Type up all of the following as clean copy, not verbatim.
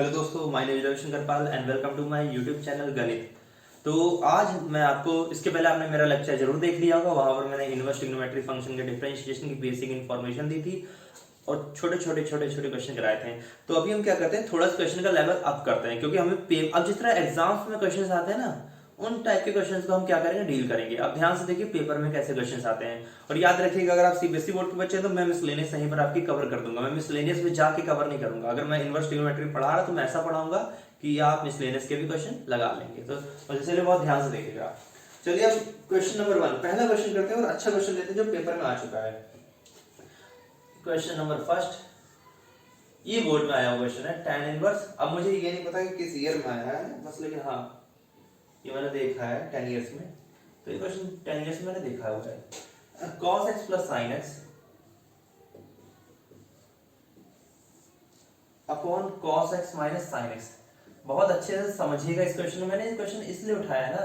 Hello दोस्तों, my name is Ravishankar Pal and welcome to my YouTube channel Ganit. तो आज मैं आपको, इसके पहले आपने मेरा लेक्चर जरूर देख लिया होगा। वहां पर मैंने इनवर्स ट्रिग्नोमेट्रिक फंक्शन के डिफरेंशिएशन की बेसिक इन्फॉर्मेशन दी थी और छोटे छोटे क्वेश्चन कराए थे। तो अभी हम क्या करते हैं, थोड़ा सा क्वेश्चन का लेवल अप करते हैं, क्योंकि हमें अब जिस तरह एग्जाम्स में क्वेश्चन आते हैं ना, उन टाइप के क्वेश्चंस को हम क्या करेंगे, डील करेंगे। अब ध्यान से देखिए पेपर में कैसे क्वेश्चंस आते हैं। और याद रखिएगा, अगर आप सीबीएसई बोर्ड के बच्चे हैं तो मैं मिसलेनियस यहीं पर आपकी कवर कर दूंगा। मैं मिसलेनियस में जाके कवर नहीं करूंगा। अगर मैं इनवर्स ट्रिग्नोमेट्री पढ़ा रहा तो मैं ऐसा पढ़ाऊंगा कि आप मिसलेनियस के भी क्वेश्चन लगा लेंगे। तो इसलिए बहुत ध्यान से देखिएगा। चलिए अब क्वेश्चन नंबर 1 पहला क्वेश्चन करते हैं और अच्छा क्वेश्चन लेते हैं जो पेपर में आ चुका है। क्वेश्चन नंबर फर्स्ट, ये बोर्ड में आया हुआ क्वेश्चन है tan इनवर्स। अब मुझे ये नहीं पता कि किस ईयर में आया है बस, लेकिन हाँ ये मैंने देखा है 10 इयर्स में। तो ये क्वेश्चन 10 इयर्स में मैंने देखा हुआ है। cos x plus sin x upon cos x minus sin x। बहुत अच्छे से समझिएगा इस क्वेश्चन में। मैंने ये क्वेश्चन इसलिए उठाया ना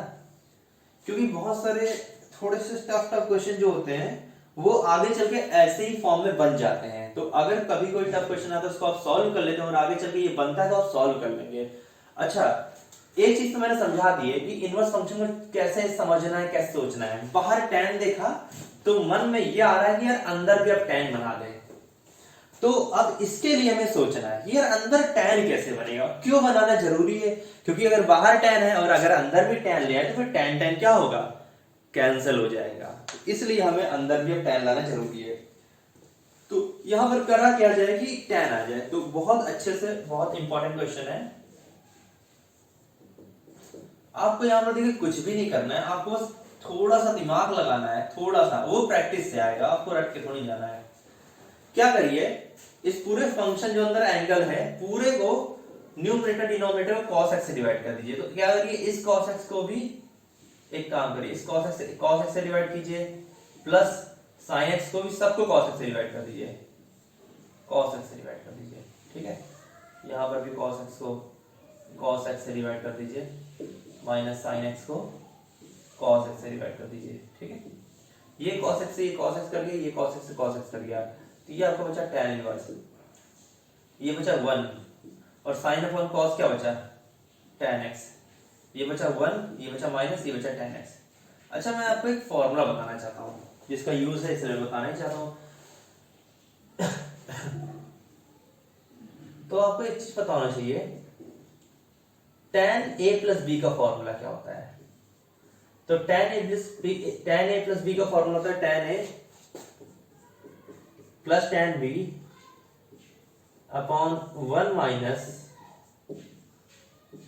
क्योंकि बहुत सारे थोड़े से टफ क्वेश्चन जो होते हैं वो आगे चल के ऐसे ही फॉर्म में बन जाते हैं। तो अगर कभी कोई टफ क्वेश्चन आता है उसको आप सॉल्व कर लेते हैं और आगे चल के ये बनता है तो आप सॉल्व कर लेंगे। अच्छा, एक चीज तो मैंने समझा दी है कि इनवर्स फंक्शन को कैसे समझना है, कैसे सोचना है। बाहर tan देखा तो मन में ये आ रहा है कि यार अंदर भी अब tan बना दे। तो अब इसके लिए हमें सोचना है यार अंदर tan कैसे बनेगा, क्यों बनाना जरूरी है। क्योंकि अगर बाहर tan है और अगर अंदर भी tan ले आए तो फिर tan क्या होगा, कैंसिल हो जाएगा। इसलिए हमें अंदर भी अब tan लाना जरूरी है। तो यहां पर करा क्या जाए कि tan आ जाए। तो बहुत अच्छे से, बहुत इंपॉर्टेंट क्वेश्चन है। आपको यहां पर देखिए कुछ भी नहीं करना है, आपको बस थोड़ा सा दिमाग लगाना है, थोड़ा सा, वो प्रैक्टिस से आएगा, आपको रट के थोड़ी जाना है। क्या करिए, इस पूरे फंक्शन जो अंदर एंगल है पूरे को न्यूमरेटर डिनोमिनेटर को cos x से डिवाइड कर दीजिए। तो क्या करिए, इस cos x को भी एक काम करिए, इस cos x से डिवाइड कीजिए, प्लस sin x को भी सबको cos x से डिवाइड कर दीजिए, cos x से डिवाइड कर दीजिए। ठीक है, यहां पर भी cos x को cos x से डिवाइड कर दीजिए, माइनस sin x को cos x से डिवाइड कर दीजिए। ठीक है, ये cos x से ये cos x कर गया, ये cos x से cos x कर गया। तो ये आपको बचा tan इनवर्स, ये बचा 1, और sin अपॉन cos क्या बचा, tan x। ये बचा 1, ये बचा माइनस, ये बचा tan x। अच्छा, मैं आपको एक फॉर्मूला बताना चाहता हूँ जिसका यूज है, इसलिए बताना ही चाहता हूँ। तो आपको एक चीज पता होना चाहिए, tan a प्लस b का फॉर्मूला क्या होता है। तो tan a प्लस b का फॉर्मूला होता है tan a plus tan b upon 1 minus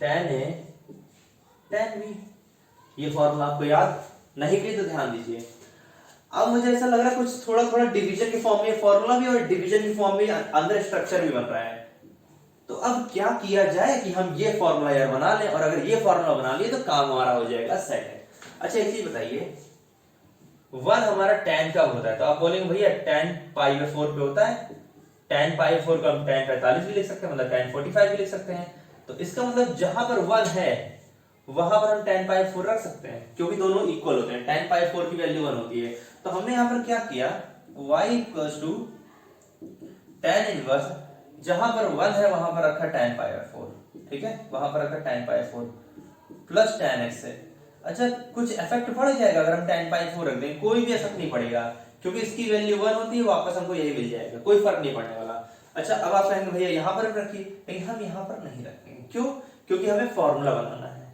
tan a tan b। ये फॉर्मूला आपको याद नहीं कि तो ध्यान दीजिए। अब मुझे ऐसा लग रहा है कुछ थोड़ा थोड़ा डिवीजन के फॉर्म में फॉर्मूला भी और डिवीजन की फॉर्म में अंदर स्ट्रक्चर भी बन रहा है। तो अब क्या किया जाए कि हम ये फॉर्मूला यार बना लें, और अगर ये फॉर्मूला बना लिए तो काम हमारा हो जाएगा सेट है। अच्छा, एक चीज बताइए, 1 हमारा tan कब होता है। तो आप बोलेंगे भैया tan π/4 पे होता है। tan π/4 को हम tan 45 भी लिख सकते हैं, मतलब tan 45 भी लिख सकते हैं। तो इसका मतलब जहां पर 1 है वहां पर हम tan π/4 रख सकते हैं, क्योंकि दोनों इक्वल होते हैं। tan π/4 की वैल्यू 1 होती है। तो हमने यहां पर क्या किया, y tan इनवर्स, जहां पर 1 है वहां पर रखा tan π/4। ठीक है, वहां पर रखा tan π/4 प्लस tan x है। अच्छा, कुछ इफेक्ट पड़ जाएगा अगर हम tan π/4 रख दें, कोई भी इफेक्ट नहीं पड़ेगा, क्योंकि इसकी वैल्यू 1 होती है, वापस हमको यही मिल जाएगा, कोई फर्क नहीं पड़ने वाला। अच्छा, अब आप कहेंगे भैया यहां पर रखिए, लेकिन हम यहां पर नहीं रखेंगे। क्यों? क्योंकि हमें फॉर्मूला बनाना है।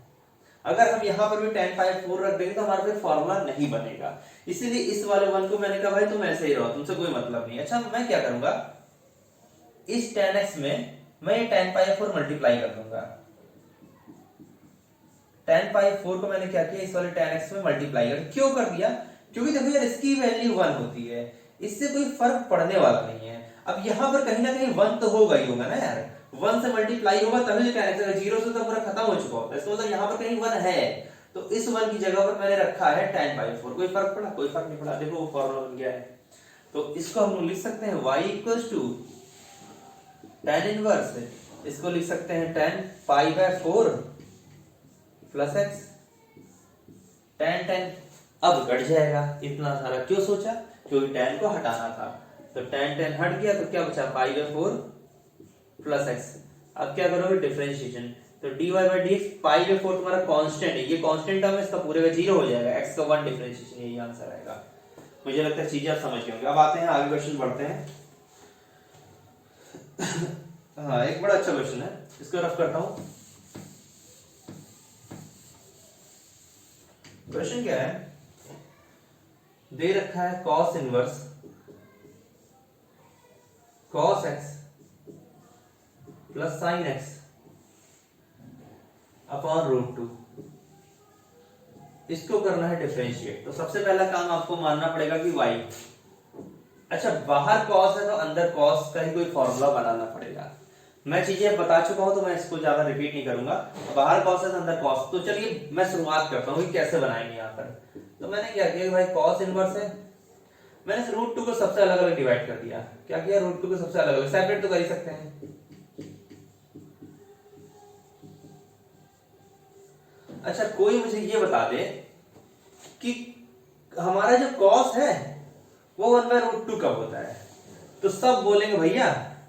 अगर हम यहां पर भी tan π/4 रख देंगे तो हमारा फिर फॉर्मूला नहीं बनेगा। इसीलिए इस वाले 1 को मैंने कहा भाई तुम ऐसे ही रहो, तुमसे कोई मतलब नहीं। अच्छा, मैं क्या करूंगा, इस tan x में मैं ये tan π/4 मल्टीप्लाई कर दूंगा। tan π/4 को मैंने क्या किया, इस वाले tan x में मल्टीप्लाई कर, क्यों कर दिया, क्योंकि देखो यार इसकी वैल्यू 1 होती है, इससे कोई फर्क पड़ने वाला नहीं है। अब यहां पर कहीं ना कहीं 1 तो होगा ही होगा ना यार, 1 से मल्टीप्लाई होगा तभी tan x, 0 से तो पूरा खत्म हो चुका होता है। इसका मतलब यहां पर कहीं 1 है, तो इस 1 की जगह पर मैंने रखा है tan π/4। कोई फर्क पड़ा, कोई फर्क नहीं पड़ा। देखो वो फॉर्मूला बन गया है। तो इसको हम लिख सकते हैं y tan इनवर्स, इसको लिख सकते हैं tan π/4 प्लस x tan अब कट जाएगा। इतना सारा क्यों सोचा, क्योंकि tan को हटाना था। तो tan हट गया तो क्या बचा, π/4 प्लस x। अब क्या करोगे डिफरेंशिएशन, तो dy बाई डी एक्स पाई में 4 तुम्हारा कांस्टेंट है, ये कांस्टेंट टर्म है, इसका पूरे का 0 हो जाएगा, x का 1 डिफरेंशिएशन, यही आंसर आएगा। मुझे लगता है चीजें आप समझ गए होंगे। अब आते हैं आगे, क्वेश्चन बढ़ते हैं। हाँ, एक बड़ा अच्छा क्वेश्चन है, इसको रफ करता हूं। क्वेश्चन क्या है, दे रखा है cos inverse cos x plus sin x upon root 2, इसको करना है डिफरेंशिएट। तो सबसे पहला काम आपको मानना पड़ेगा कि y, अच्छा बाहर cos है तो अंदर cos का ही कोई फॉर्मूला बनाना पड़ेगा। मैं चीजें बता चुका हूं तो मैं इसको ज्यादा रिपीट नहीं करूंगा। बाहर cos है तो अंदर cos, तो चलिए मैं शुरुआत करता हूं कि कैसे बनाएंगे यहाँ पर। तो मैंने क्या किया कि भाई cos इनवर्स है, मैंने रूट 2 को सबसे अलग अलग डिवाइड कर दिया। क्या किया, रूट 2 को सबसे अलग अलग, सेपरेट तो कर ही सकते हैं। अच्छा कोई मुझे ये बता दे कि हमारा जो cos है वो 1/√2 कब होता है, तो सब बोलेंगे भैया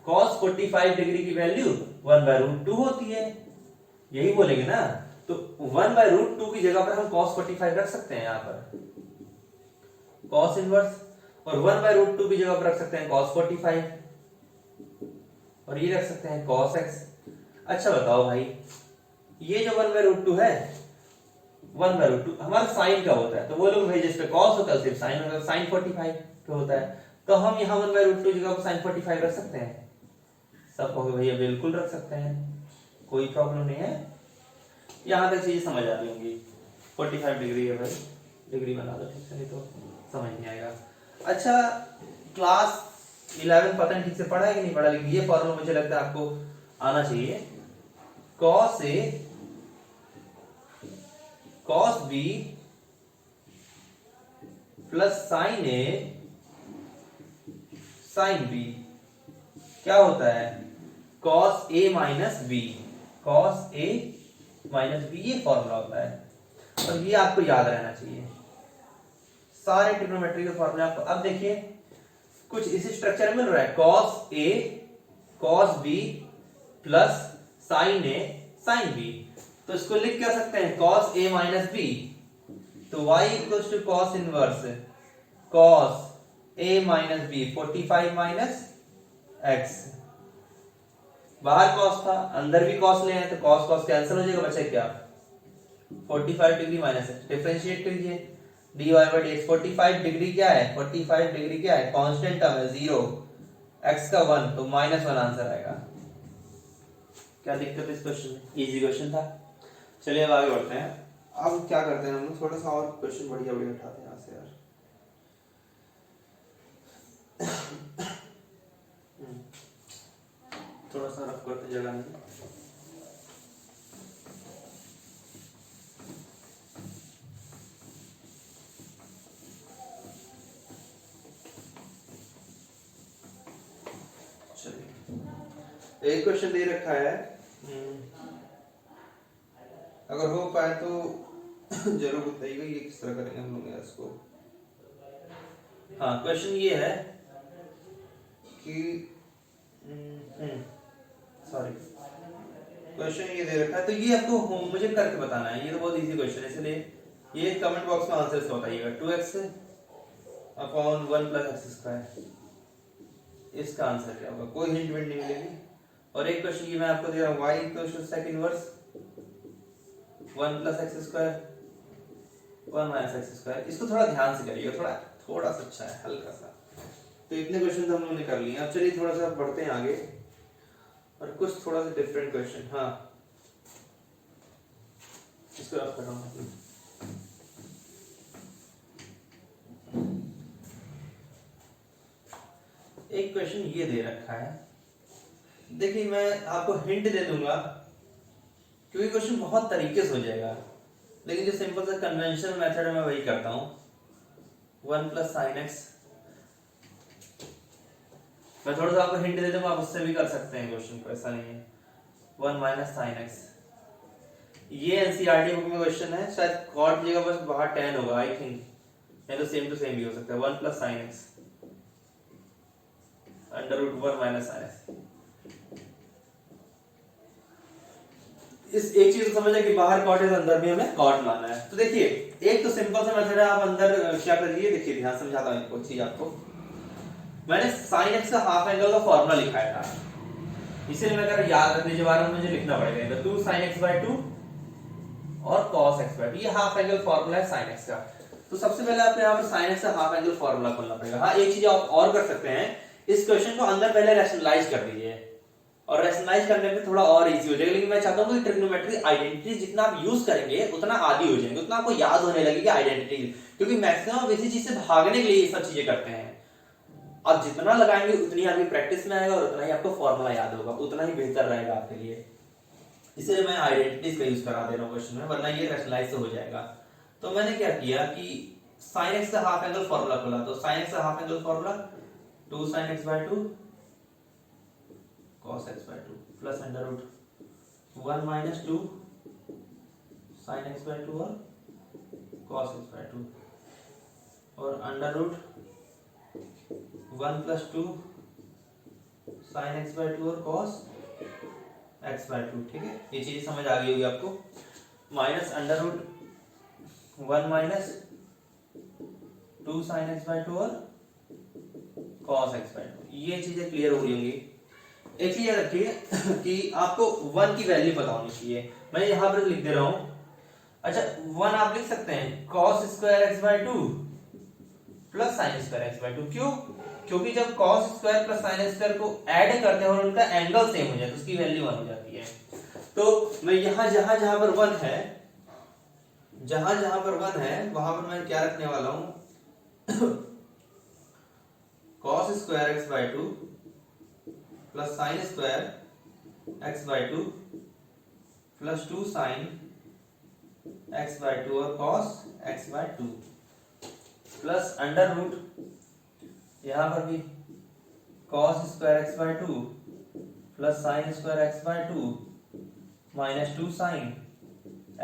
cos 45 डिग्री की वैल्यू 1/√2 होती है, यही बोलेंगे ना। तो 1/√2 की जगह पर हम cos 45 रख सकते हैं यहाँ पर cos इनवर्स, और 1/√2 की जगह पर रख सकते हैं cos 45, और ये रख सकते हैं cos x। अच्छा बताओ भाई, ये जो 1/√2 है, 1/√2 हमारा साइन का होता है, तो वो लोग भाई जिस पे cos होता है सिर्फ साइन होता है, साइन 45 पे होता है, तो हम यहाँ 1/√2 जगह पर साइन 45 रख सकते हैं। सब कहोगे भैया बिल्कुल रख सकते हैं, कोई प्रॉब्लम नहीं है। यहाँ तक चीजें समझ आ रही होंगी। 45 डिग्री है भाई, डिग्री बना दो ठीक से, नहीं तो समझ नहीं आएगा। अच्छा क्लास 11 पता नहीं ठीक से पढ़ा है कि नहीं पढ़ा, लेकिन ये फॉर्मूला मुझे लगता है आपको आना चाहिए। cos A cos B plus sin A sin B क्या होता है, cos A minus B, cos A minus B, ये फॉर्मूला होता है और ये आपको याद रहना चाहिए। सारे ट्रिग्नोमेट्री के फॉर्मूले आपको, अब देखिए कुछ इसी स्ट्रक्चर में मिल रहा है, cos A cos B plus sin A sin B, तो इसको लिख क्या सकते हैं cos A माइनस B, तो y equals to cos inverse cos A minus B 45 minus x, बाहर cos था अंदर भी cos ले आए तो cos cos कैंसिल हो जाएगा, बचा क्या 45 डिग्री माइनस x, डिफरेंशिएट कीजिए dy बाई dx। 45 डिग्री क्या है, 45 डिग्री क्या है, कांस्टेंट टर्म है 0, x का 1 तो -1 आंसर आएगा। क्या दिक्कत है इस क्वेश्चन में, इजी क्वेश्चन था। चलिए अब आगे बढ़ते हैं। अब क्या करते हैं हम लोग, थोड़ा सा और क्वेश्चन बढ़िया बढ़िया उठाते हैं यहाँ से यार। थोड़ा सा रफ करते जगह नहीं। चलिए एक क्वेश्चन दे रखा है, अगर हो पाए तो जरूर बताइएगा ये किस तरह करेंगे हम लोग इसको। हाँ क्वेश्चन ये है कि सॉरी क्वेश्चन ये दे रखा है, तो ये आपको मुझे करके बताना है, ये तो बहुत इजी क्वेश्चन है, इसलिए ये कमेंट बॉक्स में आंसर बताइएगा। 2x upon 1 plus x square, इसका आंसर क्या होगा, कोई हिंट विंट नहीं मिलेगी। और एक क्वेश्चन ये मैं आपको दे रहा हूँ, y equals to sec inverse 1 plus x square 1 minus x square, इसको थोड़ा ध्यान से करिएगा, थोड़ा सा अच्छा है, हल्का सा। तो इतने क्वेश्चन तो हम लोगों ने कर लिए। अब चलिए थोड़ा सा बढ़ते हैं आगे और कुछ थोड़ा सा डिफरेंट क्वेश्चन। हाँ इसको रफ कर रहा हूँ। एक क्वेश्चन ये दे रखा है, देखिए मैं आपको हिंट दे दूंगा क्योंकि क्वेश्चन बहुत तरीके से हो जाएगा, लेकिन जो सिंपल सा कन्वेंशनल मेथड है मैं वही करता हूँ। 1 प्लस साइन एक्स, मैं थोड़ा सा आपको हिंट दे दूंगा, आप उससे भी कर सकते हैं क्वेश्चन को, ऐसा नहीं है। 1 माइनस साइन एक्स, ये एनसीईआरटी बुक में क्वेश्चन है, शायद कॉट की जगह बस बाहर tan होगा आई थिंक, नहीं तो सेम टू सेम भी हो सकता है। 1 plus sine x under root 1 minus sine x, इस एक चीज को समझे कि बाहर कॉट है तो अंदर भी हमें कॉट लाना है। तो देखिए एक तो सिंपल सा मेथड है, आप अंदर क्या करिए, देखिए ध्यान समझाता हूँ एक चीज आपको। मैंने साइन एक्स का हाफ एंगल का फॉर्मूला लिखाया था, इसीलिए मैं अगर याद रखने के बारे में मुझे लिखना पड़ेगा, इधर 2 sin x by 2 और cos x by 2, ये हाफ एंगल फॉर्मूला है sin x का। तो सबसे पहले आपको यहाँ पर sin x का हाफ एंगल फॉर्मूला खोलना पड़ेगा। हाँ एक चीज आप और कर सकते हैं, इस क्वेश्चन को अंदर पहले रैशनलाइज कर दीजिए, और रैशनलाइज करने में थोड़ा और इजी हो जाएगा। लेकिन मैं चाहता हूँ कि ट्रिग्नोमेट्री आइडेंटिटी जितना आप यूज करेंगे उतना आदी हो जाएंगे, उतना आपको याद होने लगेगी आइडेंटिटी, क्योंकि मैक्सिमम आप इसी चीज से भागने के लिए ये सब चीजें करते हैं। आप जितना लगाएंगे उतनी आपकी प्रैक्टिस में आएगा और उतना ही आपको फॉर्मूला याद होगा, उतना ही बेहतर रहेगा आपके लिए। इसलिए मैं आइडेंटिटीज का यूज करा दे रहा हूँ क्वेश्चन में, वरना ये रैशनलाइज हो जाएगा। तो मैंने क्या किया कि sin x का हाफ एंगल फॉर्मूला खोला, तो sin x का half angle formula 2 sin x by 2 cos x by 2 plus under root 1 minus 2 sin x by 2 और cos x by 2 और under root 1 plus 2 sin x by 2 और cos x by 2। ठीक है, ये चीज समझ आ गई होगी आपको। Minus under root 1 minus 2 sin x by 2 और cos x by 2, ये चीजें क्लियर हो गई होंगी। एक चीज याद रखिए कि आपको 1 की वैल्यू पता होनी चाहिए, मैं यहां पर लिख दे रहा हूं। अच्छा 1 आप लिख सकते हैं cos square x by 2 plus sin square x by 2, क्यों? क्योंकि जब cos square plus sin square को ऐड करते हैं और उनका एंगल सेम हो जाए तो उसकी वैल्यू 1 हो जाती है। तो मैं यहां जहां जहां पर 1 है, जहां जहां पर 1 है वहां पर मैं क्या रखने वाला हूं cos square x by 2 plus sin square x by 2 plus 2 sin x by 2 और cos x by 2 plus under root यहां पर भी cos square x by 2 plus sin square x by 2 minus 2 sin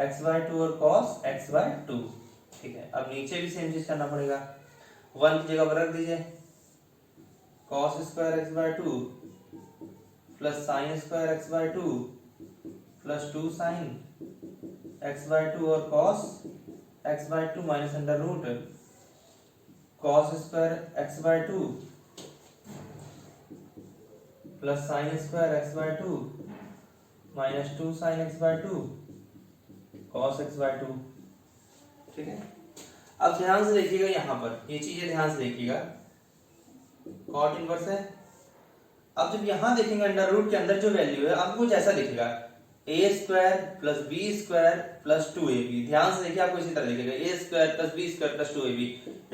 x by 2 और cos x by 2। ठीक है, अब नीचे भी सेम चीज करना पड़ेगा, 1 की जगह पर रख दीजिए cos square x by 2 plus sin square x by 2 plus 2 sin x by 2 और cos x by 2 minus under root cos square x by 2 plus sin square x by 2 minus 2 sin x by 2 cos x by 2। ठीक है, अब ध्यान से देखिएगा, यहां पर ये चीजें ध्यान से देखिएगा, कॉट इनवर्स है। अब जब यहां देखेंगे अंडर रूट के अंदर जो वैल्यू है आपको कुछ ऐसा दिखेगा a square plus b square plus 2ab। ध्यान से देखिए, आपको इसी तरह दिखेगा a square plus b square plus 2ab।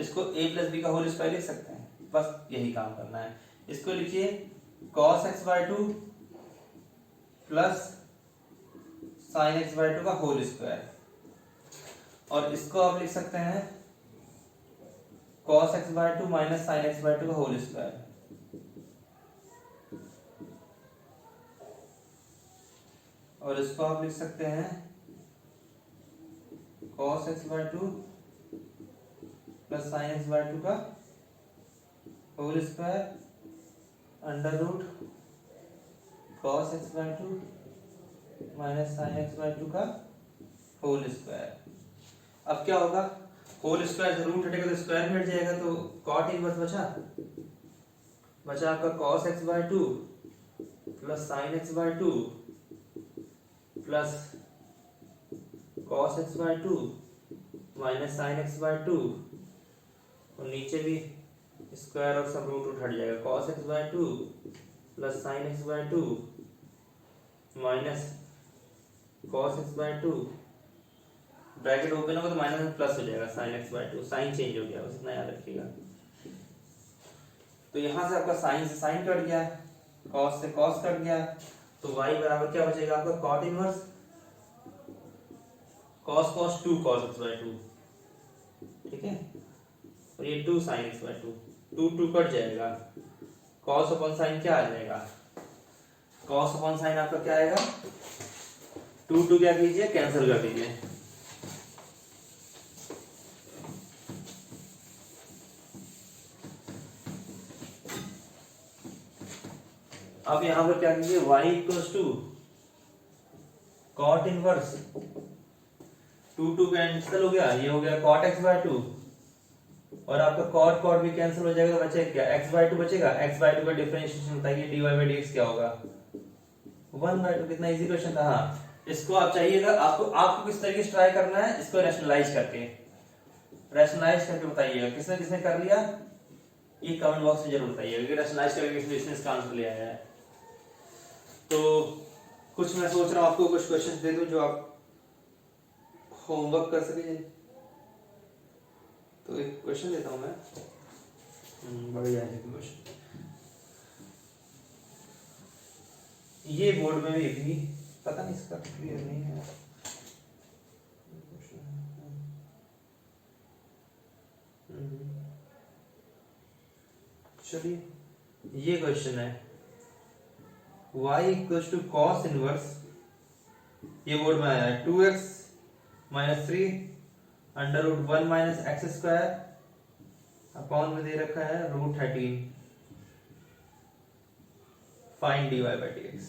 इसको a प्लस b का होल स्क्वायर लिख सकते हैं, बस यही काम करना है। इसको लिखिए cos x by 2 plus sin x by 2 का होल स्क्वायर, और इसको आप लिख सकते हैं cos x by 2 minus sin x by 2 का होल स्क्वायर, और इसको आप लिख सकते हैं cos x by 2 plus sin x by 2 का whole square under root cos x by 2 minus sin x by 2 का होल स्क्वायर। अब क्या होगा, होल स्क्वायर से रूट हटेगा तो स्क्वायर में हट जाएगा, तो cot इनवर्स बचा आपका cos x by 2 plus sin x by 2 plus cos x by 2 minus sin x by 2, और नीचे भी स्क्वायर और सब रूट हट जाएगा, cos x by 2 plus sin x by 2 minus cos x by 2, bracket open होगा तो माइनस में प्लस हो जाएगा sin x by 2, sign change हो गया, बस इतना याद रखिएगा। तो यहां से आपका साइन से साइन कट गया, cos से cos कट गया, तो y बराबर क्या बचेगा आपका cot inverse cos 2 cos x by 2। ठीक है, और ये 2 sin x by 2, 2 कट जाएगा, cos अपॉन sin क्या आ जाएगा, cos अपॉन sin आपका क्या आएगा, 2 क्या कीजिए कैंसिल कर दीजिए, अब यहां पर क्या कीजिए y equals to cot inverse 2 cancel हो गया, ये हो गया कॉट एक्स बाय 2 और आपका कॉट कॉट भी कैंसिल हो जाएगा तो बचेगा क्या, x बाय 2 बचेगा। x बाय 2 का डिफरेंशिएशन बताइए dy बाय dx क्या होगा 1 बाय 2। कितना इजी क्वेश्चन था। हाँ इसको आप चाहिएगा, आपको किस तरीके से ट्राई करना है, इसको रैशनलाइज करके बताइएगा। किसने किसने कर लिया ये कमेंट बॉक्स में जरूर बताइएगा कि रैशनलाइज करके किसने इसका आंसर ले आया है। तो कुछ मैं सोच रहा हूँ आपको कुछ क्वेश्चन दे दूं जो आप होमवर्क कर सके। तो एक क्वेश्चन देता हूं मैं, बढ़िया है क्वेश्चन। ये बोर्ड में भी पता नहीं इसका क्लियर नहीं है। चलिए ये क्वेश्चन है y equals to cos inverse, ये बोर्ड में आया है 2x minus 3 under root 1 minus x square upon में दे रखा है root 13 find dy by dx।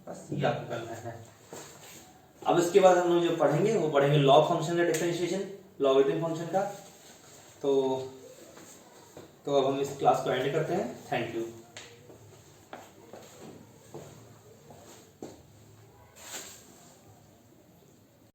बस ये आपको करना है। अब इसके बाद हम लोग जो पढ़ेंगे वो पढ़ेंगे लॉग फंक्शन का डिफरेंशिएशन, लॉगरिथम फंक्शन का। तो अब हम इस क्लास को एंड करते हैं। Thank you.